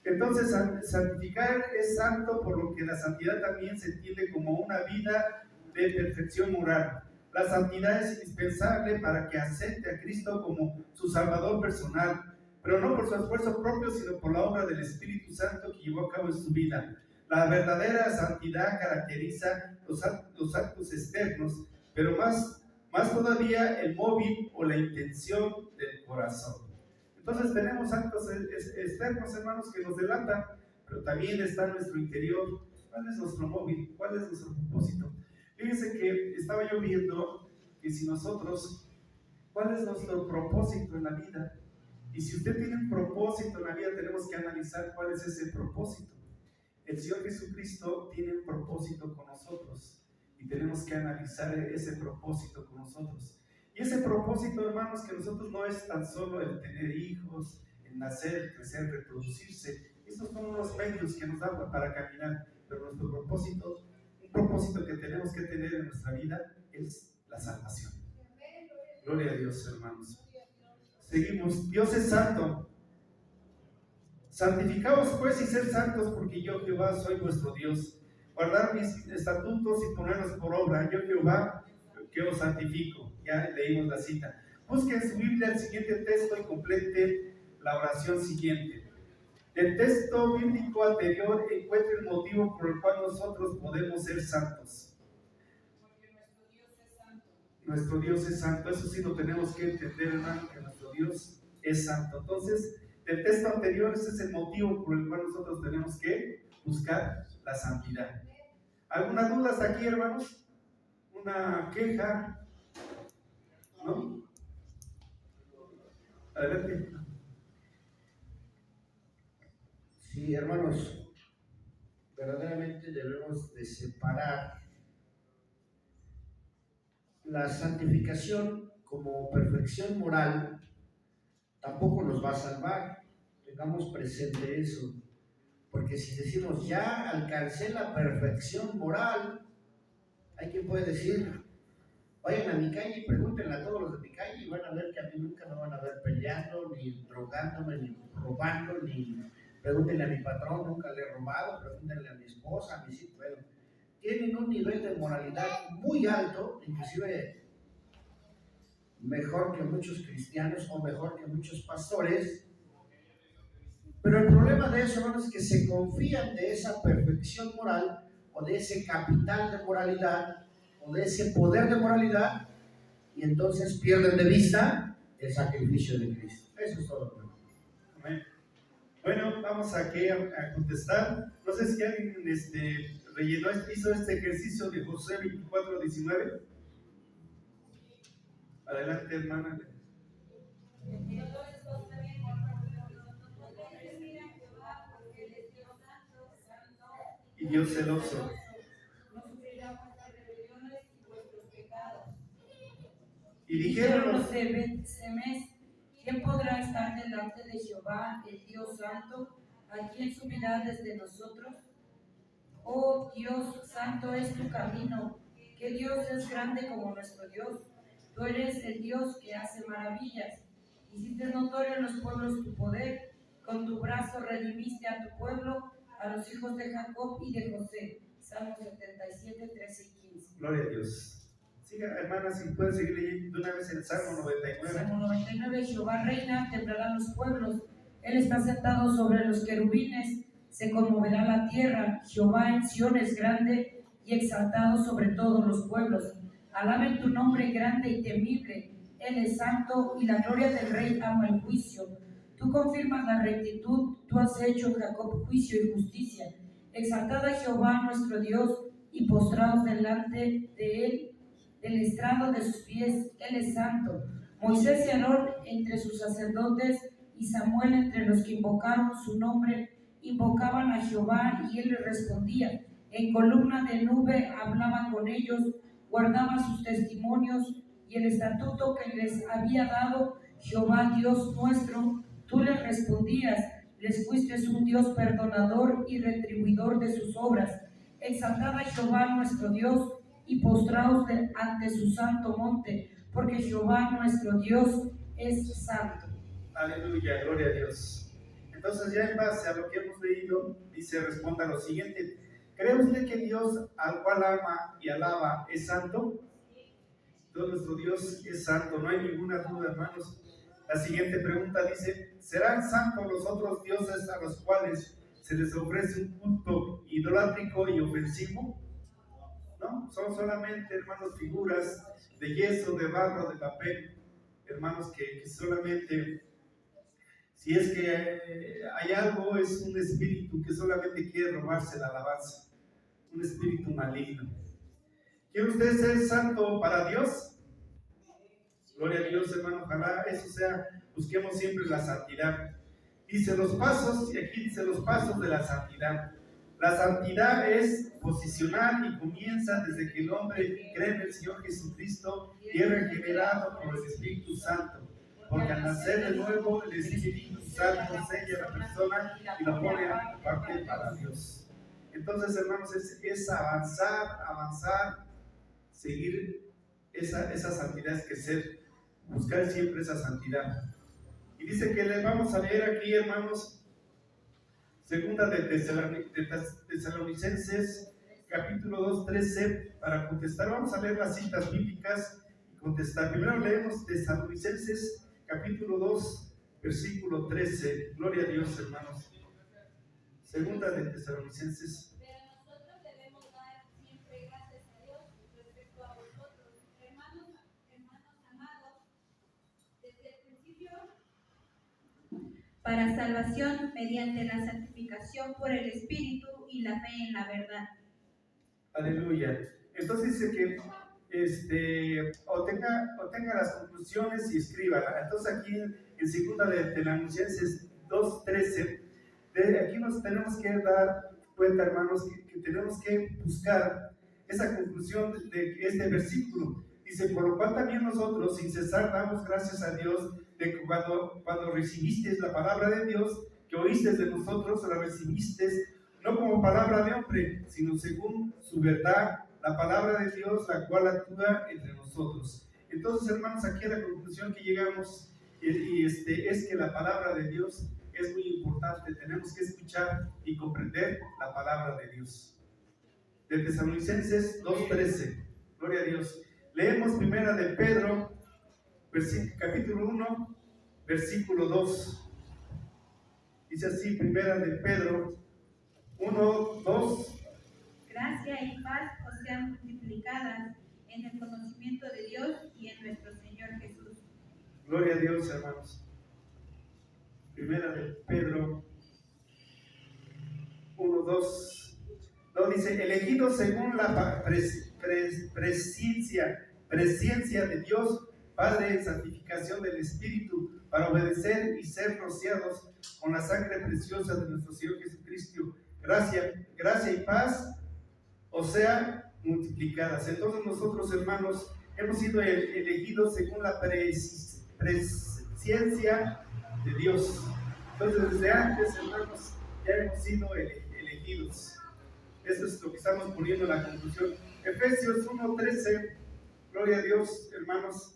Entonces, santificar es santo, por lo que la santidad también se entiende como una vida de perfección moral. La santidad es indispensable para que acepte a Cristo como su Salvador personal, pero no por su esfuerzo propio, sino por la obra del Espíritu Santo que llevó a cabo en su vida. La verdadera santidad caracteriza los actos externos, pero más todavía el móvil o la intención del corazón. Entonces tenemos actos externos, hermanos, que nos delatan, pero también está nuestro interior. ¿Cuál es nuestro móvil? ¿Cuál es nuestro propósito? Fíjense que estaba yo viendo que si nosotros, ¿cuál es nuestro propósito en la vida? Y si usted tiene un propósito en la vida, tenemos que analizar cuál es ese propósito. El Señor Jesucristo tiene un propósito con nosotros y tenemos que analizar ese propósito con nosotros. Y ese propósito, hermanos, que nosotros no es tan solo el tener hijos, el nacer, crecer, reproducirse. Estos son unos medios que nos dan para caminar, pero nuestro propósito, un propósito que tenemos que tener en nuestra vida es la salvación. Gloria a Dios, hermanos. Seguimos. Dios es santo. Santificaos pues y sed santos, porque yo Jehová soy vuestro Dios. guardar mis estatutos y ponerlos por obra. Yo, Jehová, que os santifico. Ya leímos la cita. Busquen su Biblia el siguiente texto y complete la oración siguiente. Del texto bíblico anterior encuentre el motivo por el cual nosotros podemos ser santos. Porque nuestro Dios es santo. Nuestro Dios es santo. Eso sí lo tenemos que entender, hermano, que nuestro Dios es santo. Entonces, del texto anterior, ese es el motivo por el cual nosotros tenemos que buscar la santidad. ¿Alguna duda hasta aquí, hermanos? ¿Una queja? ¿No? Adelante. Sí, hermanos, verdaderamente debemos de separar la santificación como perfección moral. Tampoco nos va a salvar, tengamos presente eso, porque si decimos ya alcancé la perfección moral, hay quien puede decir, vayan a mi calle y pregúntenle a todos los de mi calle y van a ver que a mí nunca me van a ver peleando, ni drogándome, ni robando, ni pregúntenle a mi patrón, nunca le he robado, pregúntenle a mi esposa, a mis hijos. Bueno, tienen un nivel de moralidad muy alto, inclusive mejor que muchos cristianos o mejor que muchos pastores. Pero el problema de eso, hermanos, es que se confían de esa perfección moral o de ese capital de moralidad o de ese poder de moralidad y entonces pierden de vista el sacrificio de Cristo. Eso es todo, hermano. Amén. Bueno, vamos aquí a contestar. No sé si alguien hizo este ejercicio de Josué 24:19. Adelante, hermana. Y Dios celoso. No sufrirá vuestras rebeliones y vuestros pecados. Y dijeron los de Semes, ¿quién podrá estar delante de Jehová, el Dios santo? ¿A quién subirá desde nosotros? Oh Dios, santo es tu camino. ¿Qué Dios es grande como nuestro Dios? Tú eres el Dios que hace maravillas. Hiciste notorio en los pueblos tu poder. Con tu brazo redimiste a tu pueblo, a los hijos de Jacob y de José. Salmo 77, 13 y 15. Gloria a Dios. Siga, hermana, si puede seguir leyendo una vez el Salmo 99. Salmo 99, Jehová reina, temblarán los pueblos. Él está sentado sobre los querubines, se conmoverá la tierra. Jehová en Sión es grande y exaltado sobre todos los pueblos. Alaben tu nombre grande y temible. Él es santo y la gloria del rey ama el juicio. Tú confirmas la rectitud, tú has hecho Jacob juicio y justicia. Exaltad a Jehová nuestro Dios y postrados delante de él, del estrado de sus pies, él es santo. Moisés y Aarón entre sus sacerdotes y Samuel entre los que invocaron su nombre, invocaban a Jehová y él les respondía. En columna de nube hablaba con ellos, guardaba sus testimonios y el estatuto que les había dado Jehová Dios nuestro. Tú les respondías, les fuiste un Dios perdonador y retribuidor de sus obras. Exaltad a Jehová nuestro Dios y postraos ante su santo monte, porque Jehová nuestro Dios es santo. Aleluya, gloria a Dios. Entonces, ya en base a lo que hemos leído, dice, responda lo siguiente: ¿cree usted que Dios al cual ama y alaba es santo? Todo nuestro Dios es santo, no hay ninguna duda, hermanos. La siguiente pregunta dice: ¿serán santos los otros dioses a los cuales se les ofrece un culto idolátrico y ofensivo? No, son solamente, hermanos, figuras de yeso, de barro, de papel, hermanos, que solamente, si es que hay algo, es un espíritu que solamente quiere robarse la alabanza, un espíritu maligno. ¿Quiere usted ser santo para Dios? Gloria a Dios, hermano, ojalá eso sea, busquemos siempre la santidad. Dice los pasos, y aquí dice los pasos de la santidad. La santidad es posicional y comienza desde que el hombre cree en el Señor Jesucristo y es regenerado por el Espíritu Santo. Porque al nacer de nuevo, el Espíritu Santo sella a la persona y la pone aparte para Dios. Entonces, hermanos, es avanzar, seguir esa santidad, es que ser, buscar siempre esa santidad. Y dice que les vamos a leer aquí, hermanos, segunda de Tesalonicenses capítulo 2, 13, para contestar. Vamos a leer las citas bíblicas y contestar. Primero leemos Tesalonicenses, capítulo 2, versículo 13. Gloria a Dios, hermanos. Segunda de Tesalonicenses. Pero nosotros debemos dar siempre gracias a Dios respecto a vosotros, hermanos amados, desde el principio, para salvación mediante la santificación por el Espíritu y la fe en la verdad. Aleluya. Entonces dice que obtenga las conclusiones y escríbala. Entonces aquí en segunda de Tesalonicenses 2:13, aquí nos tenemos que dar cuenta, hermanos, que tenemos que buscar esa conclusión de este versículo. Dice, por lo cual también nosotros sin cesar damos gracias a Dios de que cuando recibisteis la palabra de Dios, que oísteis de nosotros, la recibisteis no como palabra de hombre, sino según su verdad, la palabra de Dios, la cual actúa entre nosotros. Entonces, hermanos, aquí a la conclusión que llegamos es que la palabra de Dios es muy importante. Tenemos que escuchar y comprender la palabra de Dios. De Tesalonicenses 2:13. Gloria a Dios. Leemos primera de Pedro, capítulo 1, versículo 2. Dice así, primera de Pedro 1, 2. Gracia y paz os sean multiplicadas en el conocimiento de Dios y en nuestro Señor Jesús. Gloria a Dios, hermanos. Primera de Pedro 1, 2. No, dice, elegidos según la presencia de Dios, Padre, en santificación del Espíritu, para obedecer y ser rociados con la sangre preciosa de nuestro Señor Jesucristo. Gracia y paz, o sea, multiplicadas. Entonces nosotros, hermanos, hemos sido elegidos según la presencia de Dios. Entonces, desde antes, hermanos, ya hemos sido elegidos. Eso es lo que estamos poniendo en la conclusión. Efesios 1:13. Gloria a Dios, hermanos.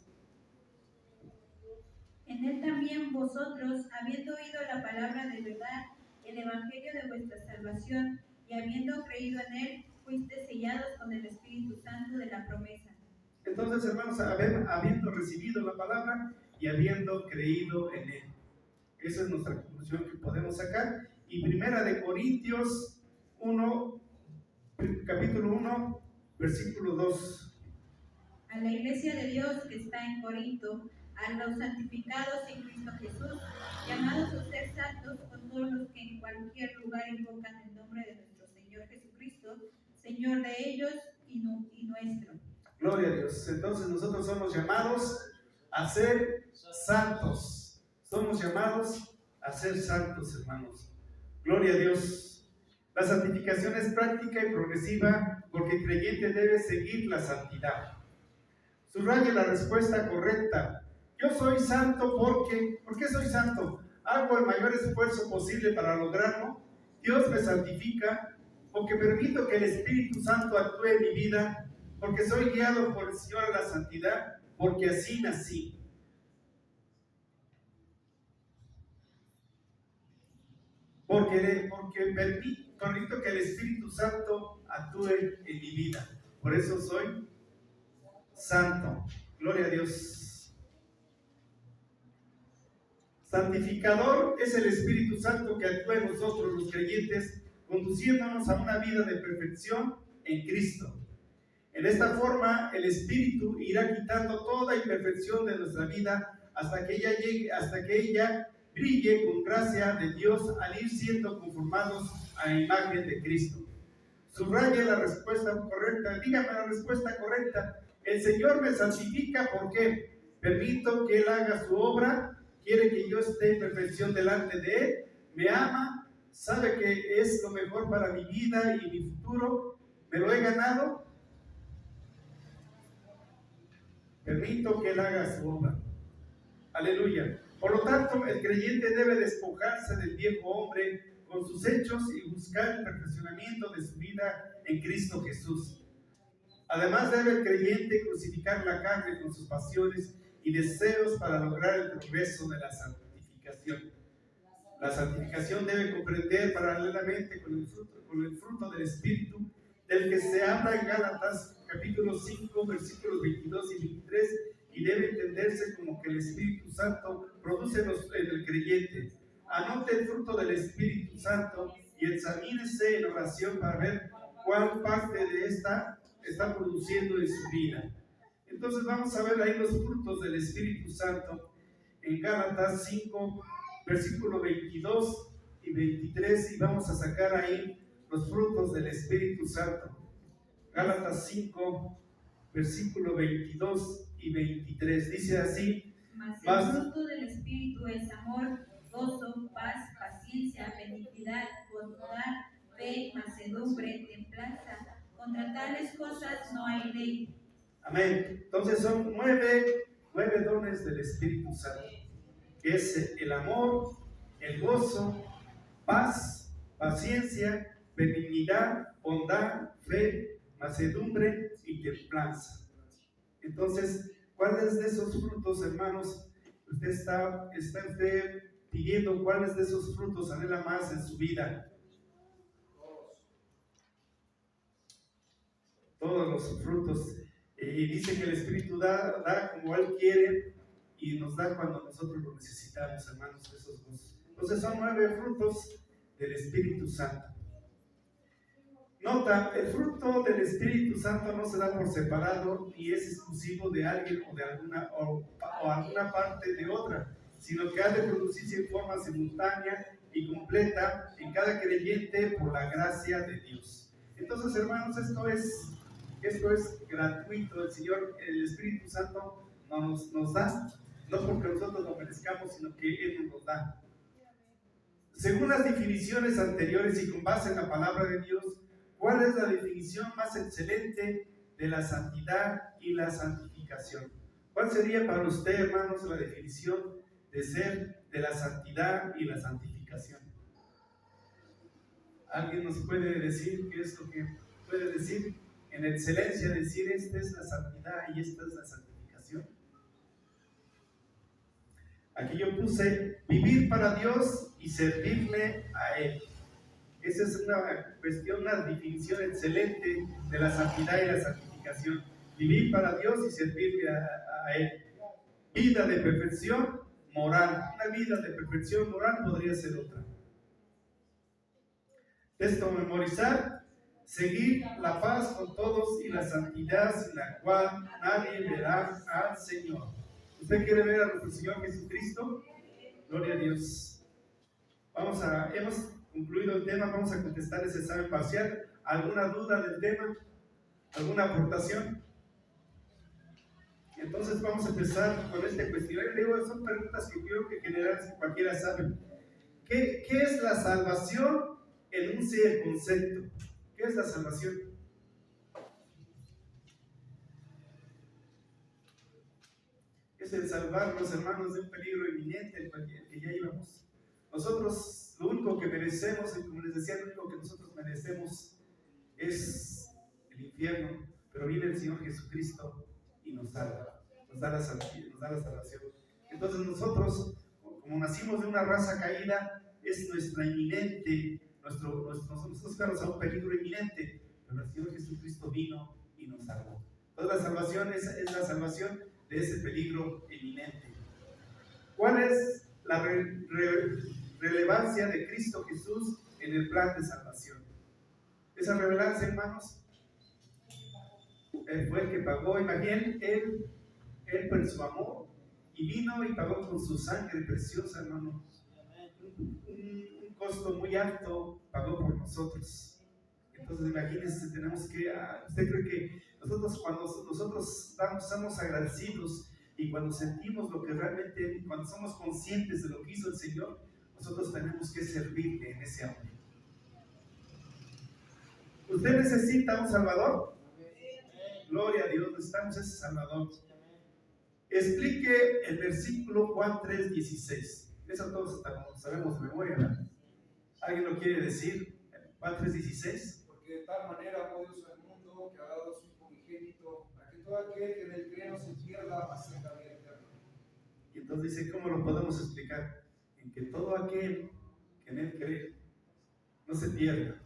En él también vosotros, habiendo oído la palabra de verdad, el evangelio de vuestra salvación, y habiendo creído en él, fuiste sellados con el Espíritu Santo de la promesa. Entonces, hermanos, habiendo recibido la palabra y habiendo creído en él. Esa es nuestra conclusión que podemos sacar. Y primera de Corintios 1, capítulo 1, versículo 2. A la iglesia de Dios que está en Corinto, a los santificados en Cristo Jesús, llamados a ser santos con todos los que en cualquier lugar invocan el nombre de nuestro Señor Jesucristo, Señor de ellos y nuestro. Gloria a Dios. Entonces nosotros somos llamados a ser santos. Somos llamados a ser santos, hermanos. Gloria a Dios. La santificación es práctica y progresiva porque el creyente debe seguir la santidad. Subraye la respuesta correcta. Yo soy santo porque, ¿por qué soy santo? Hago el mayor esfuerzo posible para lograrlo. Dios me santifica porque permito que el Espíritu Santo actúe en mi vida, porque soy guiado por el Señor a la santidad, porque así nací. Porque permito que el Espíritu Santo actúe en mi vida. Por eso soy santo. Gloria a Dios. Santificador es el Espíritu Santo que actúa en nosotros los creyentes, conduciéndonos a una vida de perfección en Cristo. En esta forma, el Espíritu irá quitando toda imperfección de nuestra vida hasta que ella brille con gracia de Dios al ir siendo conformados a la imagen de Cristo. Subraye la respuesta correcta. Dígame la respuesta correcta. El Señor me santifica porque permito que Él haga su obra, quiere que yo esté en perfección delante de Él, me ama, sabe que es lo mejor para mi vida y mi futuro, me lo he ganado. Permito que Él haga su obra. Aleluya. Por lo tanto, el creyente debe despojarse del viejo hombre con sus hechos y buscar el perfeccionamiento de su vida en Cristo Jesús. Además, debe el creyente crucificar la carne con sus pasiones y deseos para lograr el progreso de la santificación. La santificación debe comprender paralelamente con el fruto del Espíritu, del que se habla en Gálatas capítulo 5, versículos 22 y 23, y debe entenderse como que el Espíritu Santo produce en el creyente. Anote el fruto del Espíritu Santo y examínese en oración para ver cuál parte de esta está produciendo en su vida. Entonces vamos a ver ahí los frutos del Espíritu Santo en Gálatas 5, versículo 22 y 23, y vamos a sacar ahí los frutos del Espíritu Santo. Gálatas 5, versículo 22 y 23, dice así: Mas el fruto del Espíritu es amor, gozo, paz, paciencia, benignidad, bondad, fe, mansedumbre, templanza. Contra tales cosas no hay ley. Amén. Entonces son nueve dones del Espíritu Santo, que es el amor, el gozo, paz, paciencia, benignidad, bondad, fe, mansedumbre y templanza. Entonces, ¿cuáles de esos frutos, hermanos, usted está usted pidiendo? ¿Cuáles de esos frutos anhela más en su vida? Todos los frutos. Y dice que el Espíritu da como Él quiere y nos da cuando nosotros lo necesitamos, hermanos, esos dos. Entonces son 9 frutos del Espíritu Santo. Nota, el fruto del Espíritu Santo no se da por separado y es exclusivo de alguien o de alguna parte de otra, sino que ha de producirse en forma simultánea y completa en cada creyente por la gracia de Dios. Entonces, hermanos, esto es gratuito. El Señor, el Espíritu Santo nos da, no porque nosotros lo merezcamos, sino que Él nos da. Según las definiciones anteriores y con base en la palabra de Dios, ¿cuál es la definición más excelente de la santidad y la santificación? ¿Cuál sería para usted, hermanos, la definición de la santidad y la santificación? ¿Alguien nos puede decir qué es lo que puede decir? En excelencia, decir esta es la santidad y esta es la santificación. Aquí yo puse vivir para Dios y servirle a Él. Esa es una cuestión, una definición excelente de la santidad y la santificación. Vivir para Dios y servirle a Él. Vida de perfección moral. Una vida de perfección moral podría ser otra. Texto memorizar. Seguir la paz con todos y la santidad sin la cual nadie verá al Señor. ¿Usted quiere ver a nuestro Señor Jesucristo? Gloria a Dios. Hemos concluido el tema, vamos a contestar ese examen parcial. ¿Alguna duda del tema? ¿Alguna aportación? Entonces vamos a empezar con este cuestionario. Digo, son preguntas que creo que en general cualquiera sabe. ¿Qué es la salvación en un concepto? ¿Qué es la salvación? Es el salvarnos, hermanos, de un peligro inminente en que ya íbamos. Nosotros, lo único que merecemos, y como les decía, lo único que nosotros merecemos es el infierno, pero viene el Señor Jesucristo y nos salva, nos da la salvación. Entonces nosotros, como nacimos de una raza caída, es nuestra inminente, nosotros fuimos a un peligro inminente, pero el Señor Jesucristo vino y nos salvó. Entonces la salvación es la salvación de ese peligro inminente. ¿Cuál es la relevancia de Cristo Jesús en el plan de salvación? Esa relevancia, hermanos, Él fue el que pagó. Imaginen, Él por su amor y vino y pagó con su sangre preciosa, hermano, un costo muy alto, pagó por nosotros. Entonces imagínense, tenemos que, ¿usted cree que nosotros cuando nosotros somos agradecidos y cuando sentimos lo que realmente, cuando somos conscientes de lo que hizo el Señor, nosotros tenemos que servirle en ese amor? ¿Usted necesita un Salvador? Gloria a Dios, necesitamos ese Salvador. Explique el versículo Juan 3:16. Eso todos sabemos de memoria, ¿verdad? ¿Alguien lo quiere decir? Juan 3:16. Porque de tal manera amó Dios al mundo que ha dado a su Hijo unigénito, para que todo aquel que en él cree no se pierda, mas tenga vida eterna. Y entonces dice, ¿cómo lo podemos explicar? En que todo aquel que en él cree no se pierda.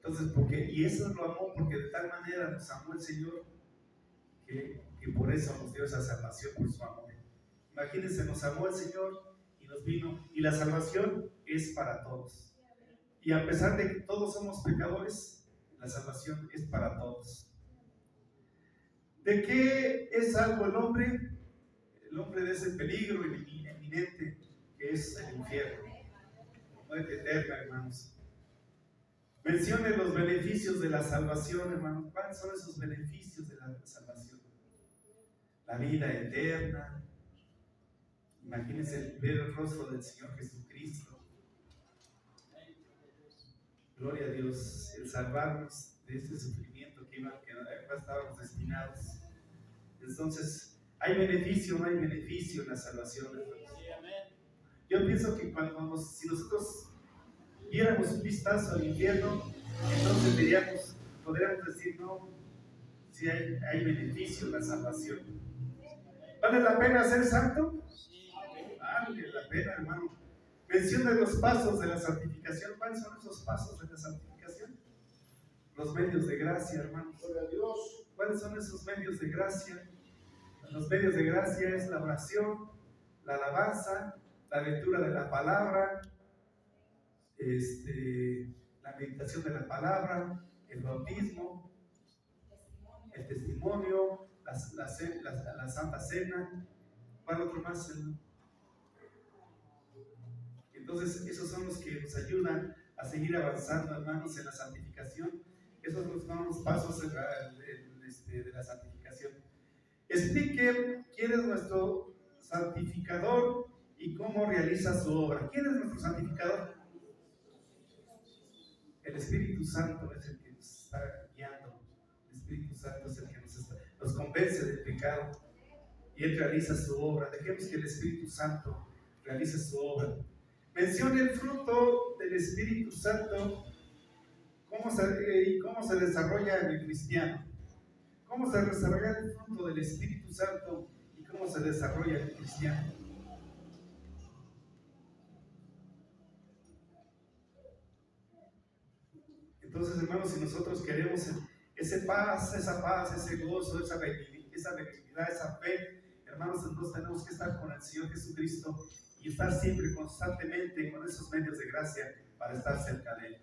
Entonces, y eso lo amó, porque de tal manera nos amó el Señor, que por eso nos dio esa salvación, por su amor. Imagínense, nos amó el Señor y nos vino, y la salvación es para todos. Y a pesar de que todos somos pecadores, la salvación es para todos. ¿De qué es salvo el hombre? El hombre de ese peligro eminente que es el infierno. Muerte eterna, hermanos. Mencione los beneficios de la salvación, hermanos. ¿Cuáles son esos beneficios de la salvación? La vida eterna. Imagínense ver el rostro del Señor Jesucristo. Gloria a Dios, el salvarnos de este sufrimiento que estábamos destinados. Entonces, ¿hay beneficio o no hay beneficio en la salvación, hermanos? Yo pienso que si nosotros diéramos un vistazo al infierno, entonces podríamos decir, no, si hay beneficio en la salvación. ¿Vale la pena ser santo? Vale la pena, hermano. Menciona los pasos de la santificación. ¿Cuáles son esos pasos de la santificación? Los medios de gracia, hermanos. ¿Cuáles son esos medios de gracia? Los medios de gracia es la oración, la alabanza, la lectura de la palabra, la meditación de la palabra, el bautismo, el testimonio, la Santa Cena. ¿Cuál otro más? Entonces, esos son los que nos ayudan a seguir avanzando, hermanos, en la santificación. Esos son los pasos de la santificación. Explique quién es nuestro santificador y cómo realiza su obra. ¿Quién es nuestro santificador? El Espíritu Santo es el que nos está guiando. El Espíritu Santo es el que nos convence del pecado y Él realiza su obra. Dejemos que el Espíritu Santo realice su obra. Mencione el fruto del Espíritu Santo, cómo se desarrolla en el cristiano. ¿Cómo se desarrolla el fruto del Espíritu Santo y cómo se desarrolla el cristiano? Entonces, hermanos, si nosotros queremos esa paz, ese gozo, esa benignidad, esa fe, hermanos, entonces tenemos que estar con el Señor Jesucristo y estar siempre, constantemente, con esos medios de gracia para estar cerca de Él.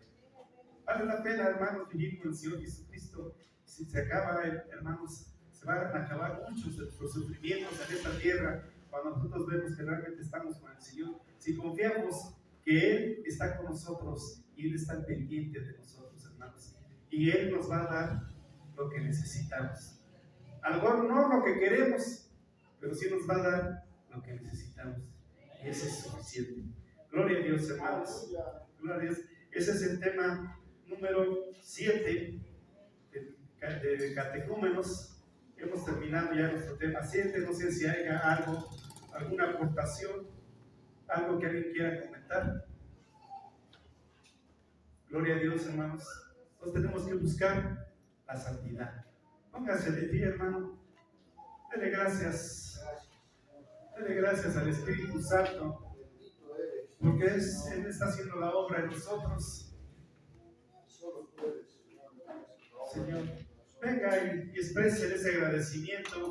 Vale la pena, hermanos, vivir con el Señor Jesucristo. Si se acaba, hermanos, se van a acabar muchos de nuestros sufrimientos en esta tierra cuando nosotros vemos que realmente estamos con el Señor. Si confiamos que Él está con nosotros y Él está pendiente de nosotros, hermanos, y Él nos va a dar lo que necesitamos. A lo mejor no lo que queremos, pero sí nos va a dar lo que necesitamos. Y ese es suficiente. Gloria a Dios, hermanos. Gloria a Dios. Ese es el tema número 7 de catecúmenos. Hemos terminado ya nuestro tema 7. No sé si haya alguna aportación, algo que alguien quiera comentar. Gloria a Dios, hermanos. Entonces tenemos que buscar la santidad. Póngase de pie, hermano. Dele gracias. Dele gracias al Espíritu Santo, porque Él está haciendo la obra en nosotros. Señor, venga y expresen ese agradecimiento.